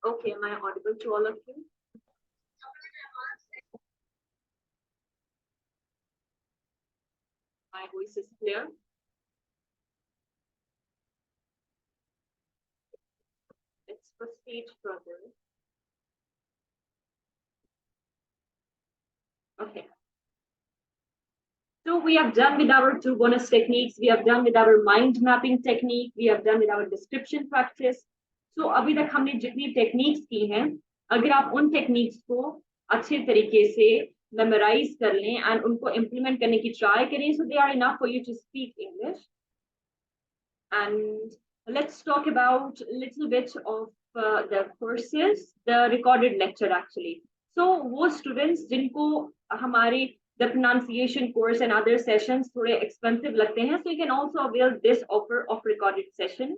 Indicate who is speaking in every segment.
Speaker 1: Okay, am I audible to all of you? My voice is clear. Let's proceed further. Okay. So we have done with our two bonus techniques. We have done with our mind mapping technique. We have done with our description practice. So अभी तक हमने जितनी techniques की हैं, अगर आप उन techniques को अच्छे तरीके से memorize कर लें and उनको implement करने की try करें, so they are enough for you to speak English. And let's talk about a little bit of the courses, the recorded lecture actually. So वो students जिनको हमारे the pronunciation course and other sessions थोड़े expensive लगते हैं, so you can also avail this offer of recorded session.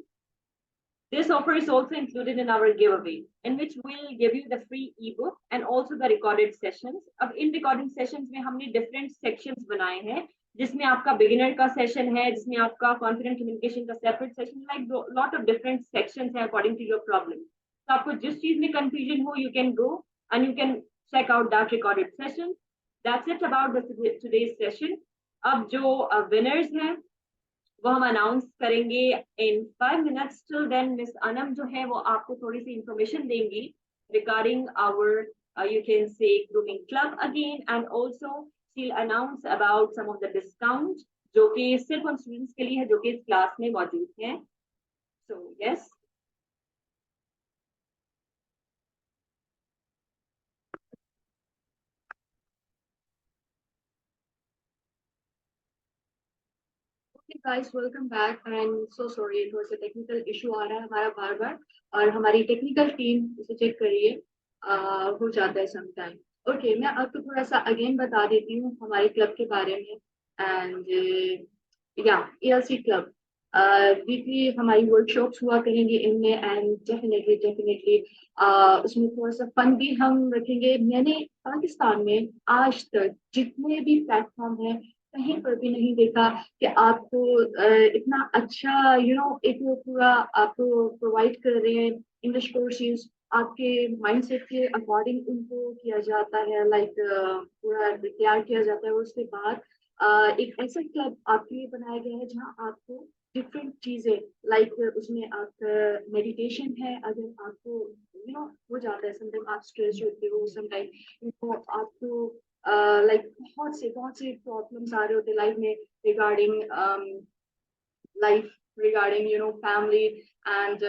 Speaker 1: This offer is also included in our giveaway, in which we'll give you the free ebook and also the recorded sessions. अब इन recording sessions में हमने different sections बनाए हैं, जिसमें आपका beginner का session है, जिसमें आपका confident communication का separate session, like lot of different sections हैं according to your problem. तो आपको जिस चीज में confusion हो, you can go and you can check out that recorded session. That's it about the today's session. अब जो winners हैं वो हम अनाउंस करेंगे in 5 minutes. Till then miss Anam जो है वो आपको थोड़ी सी इंफॉर्मेशन देंगी regarding our you can say grooming club again, and also she'll announce about some of the discount जो कि सिर्फ उन स्टूडेंट्स के लिए है जो कि इस क्लास में मौजूद हैं. So yes. Okay guys, welcome back. I'm so sorry, it was a technical issue आ रहा है हमारा बार बार, और हमारी टेक्निकल टीम इसे चेक करिए, हो जाता है समटाइम. ओके, मैं आपको थोड़ा सा अगेन बता देती हूँ हमारे क्लब के बारे में. एंड या एएलसी क्लब वीकली हमारी वर्कशॉप्स हुआ करेंगे इनमें, एंड डेफिनेटली डेफिनेटली उसमें थोड़ा सा फन भी हम रखेंगे. मैंने पाकिस्तान में आज तक जितने भी प्लेटफॉर्म है कहीं पर भी नहीं देखा कि आपको इतना अच्छा एक पूरा आपको प्रोवाइड कर रहे हैं इंग्लिश कोर्सेज. आपके माइंडसेट के अकॉर्डिंग उनको किया जाता है, लाइक पूरा तैयार किया जाता है. उसके बाद एक ऐसा क्लब आपके लिए बनाया गया है जहाँ आपको डिफरेंट चीजें, लाइक उसमें आपका मेडिटेशन है. अगर आपको हो जाता है समटाइम आप स्ट्रेस होते हो, समटाइम आपको लाइक बहुत से प्रॉब्लम्स आ रहे होते लाइफ में regarding life, regarding family and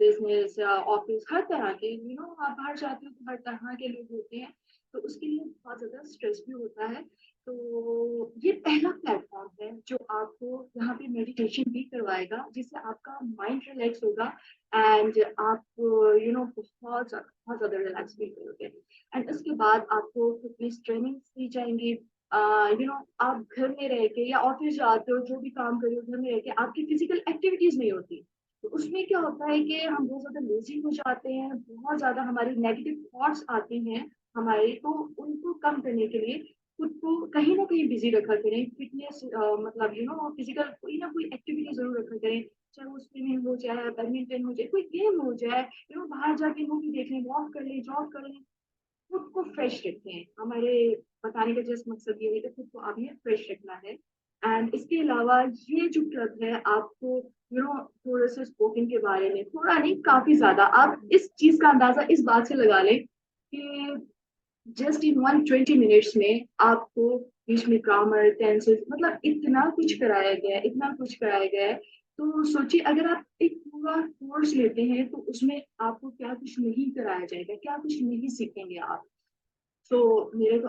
Speaker 1: business, office, हर तरह के आप बाहर जाते हो तो हर तरह के लोग होते हैं, तो उसके लिए बहुत ज्यादा स्ट्रेस भी होता है. तो ये पहला प्लेटफॉर्म है जो आपको यहाँ पे मेडिटेशन भी करवाएगा, जिससे आपका माइंड रिलैक्स होगा एंड आप बहुत ज्यादा रिलैक्स फील करोगे. एंड उसके बाद आपको फिटनेस ट्रेनिंग दी जाएंगी. आप घर में रह के या ऑफिस जाते हो, जो भी काम कर रहे हो घर में रह के आपकी फिजिकल एक्टिविटीज नहीं होती, तो उसमें क्या होता है कि हम बहुत ज्यादा लेजी हो जाते हैं, बहुत ज्यादा हमारी नेगेटिव थॉट्स आते हैं हमारे, तो उनको कम करने के लिए खुद को कहीं ना कहीं बिजी रखा करें. फिटनेस मतलब फिजिकल कोई ना कोई एक्टिविटी जरूर रखा करें, चाहे वो स्विमिंग हो जाए, बैडमिंटन हो जाए, कोई गेम हो जाए, बाहर जाके मूवी देख लें, वॉक कर लें, जॉग कर लें, खुद को फ्रेश रखते हैं. हमारे बताने का जस्ट मकसद ये है कि खुद को अभी फ्रेश रखना है. एंड इसके अलावा ये जो क्लब है आपको थोड़ा सा स्पोकन के बारे में, थोड़ा नहीं काफी ज्यादा, आप इस चीज का अंदाजा इस बात से लगा लें कि जस्ट इन 120 मिनट्स में आपको बीच में ग्रामर, टेंसेस, मतलब इतना कुछ कराया गया है, इतना कुछ कराया गया है. तो सोचिए अगर आप एक पूरा कोर्स लेते हैं तो उसमें आपको क्या कुछ नहीं कराया जाएगा, क्या कुछ नहीं सीखेंगे आप. तो मैं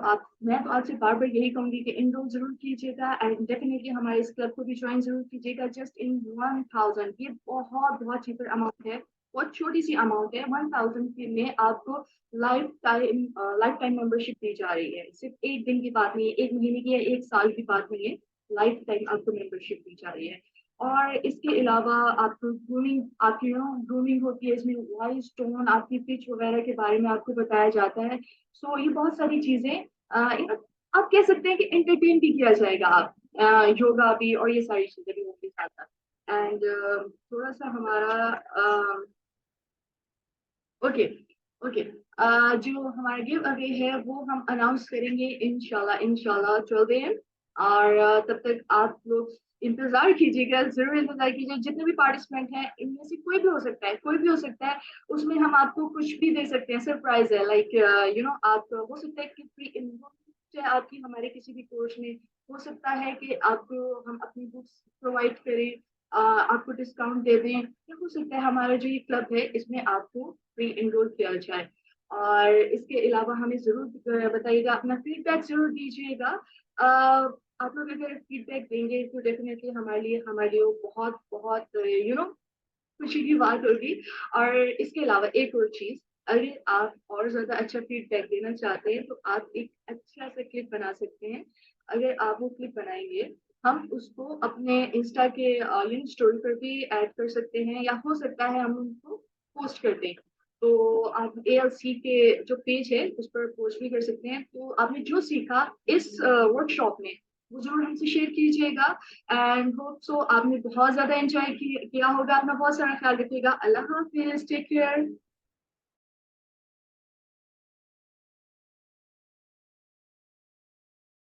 Speaker 1: तो आपसे बार बार यही कहूंगी कि इनरोल जरूर कीजिएगा एंड डेफिनेटली हमारे इस क्लब को भी ज्वाइन जरूर कीजिएगा. जस्ट इन 1000, ये बहुत चीपर अमाउंट है, बहुत छोटी सी अमाउंट है. 1000 में आपको लाइफ टाइम मेंबरशिप दी जा रही है. सिर्फ एक दिन की बात नहीं है, एक महीने की या एक साल की बात नहीं है, लाइफ टाइम आपको मेंबरशिप दी जा रही है. और इसके अलावा आपको ग्रूमिंग, आपकी ग्रूमिंग होती है इसमें, वॉइस टोन, आपकी पिच वगैरह के बारे में आपको बताया जाता है. सो ये बहुत सारी चीजें आप कह सकते हैं कि एंटरटेन भी किया जाएगा. आप योगा भी और ये सारी चीजें भी होंगी साथ साथ. एंड थोड़ा सा हमारा ओके ओके। जो हमारा गिव अवे है वो हम अनाउंस करेंगे इंशाल्लाह इंशाल्लाह 12 AM। और तब तक आप लोग इंतजार कीजिएगा, जरूर इंतजार कीजिए। जितने भी पार्टिसिपेंट हैं इनमें से कोई भी हो सकता है, कोई भी हो सकता है। उसमें हम आपको कुछ भी दे सकते हैं, सरप्राइज है। लाइक आप हो सकता है कि फ्री चाहे आपकी हमारे किसी भी कोर्स में हो सकता है कि आपको हम अपनी बुक्स प्रोवाइड करें, आपको डिस्काउंट दे दें, या हो सकता है हमारा जो ये क्लब है इसमें आपको प्री एनरोल किया जाए। और इसके अलावा हमें जरूर बताइएगा, अपना फीडबैक जरूर दीजिएगा। आप लोग अगर फीडबैक देंगे तो डेफिनेटली हमारे लिए वो बहुत बहुत खुशी की बात होगी। और इसके अलावा एक और चीज, अगर आप और ज्यादा अच्छा फीडबैक देना चाहते हैं तो आप एक अच्छा सा क्लिप बना सकते हैं। अगर आप वो क्लिप बनाएंगे, हम उसको अपने इंस्टा के स्टोरी पर भी ऐड कर सकते हैं, या हो सकता है हम उनको पोस्ट कर दें। तो आप ALC के जो पेज है उस पर पोस्ट भी कर सकते हैं। तो आपने जो सीखा इस वर्कशॉप में वो जरूर हमसे शेयर कीजिएगा। एंड होप सो आपने बहुत ज्यादा एंजॉय किया होगा। अपना बहुत सारा ख्याल रखिएगा। अल्लाह हाफिज, टेक केयर।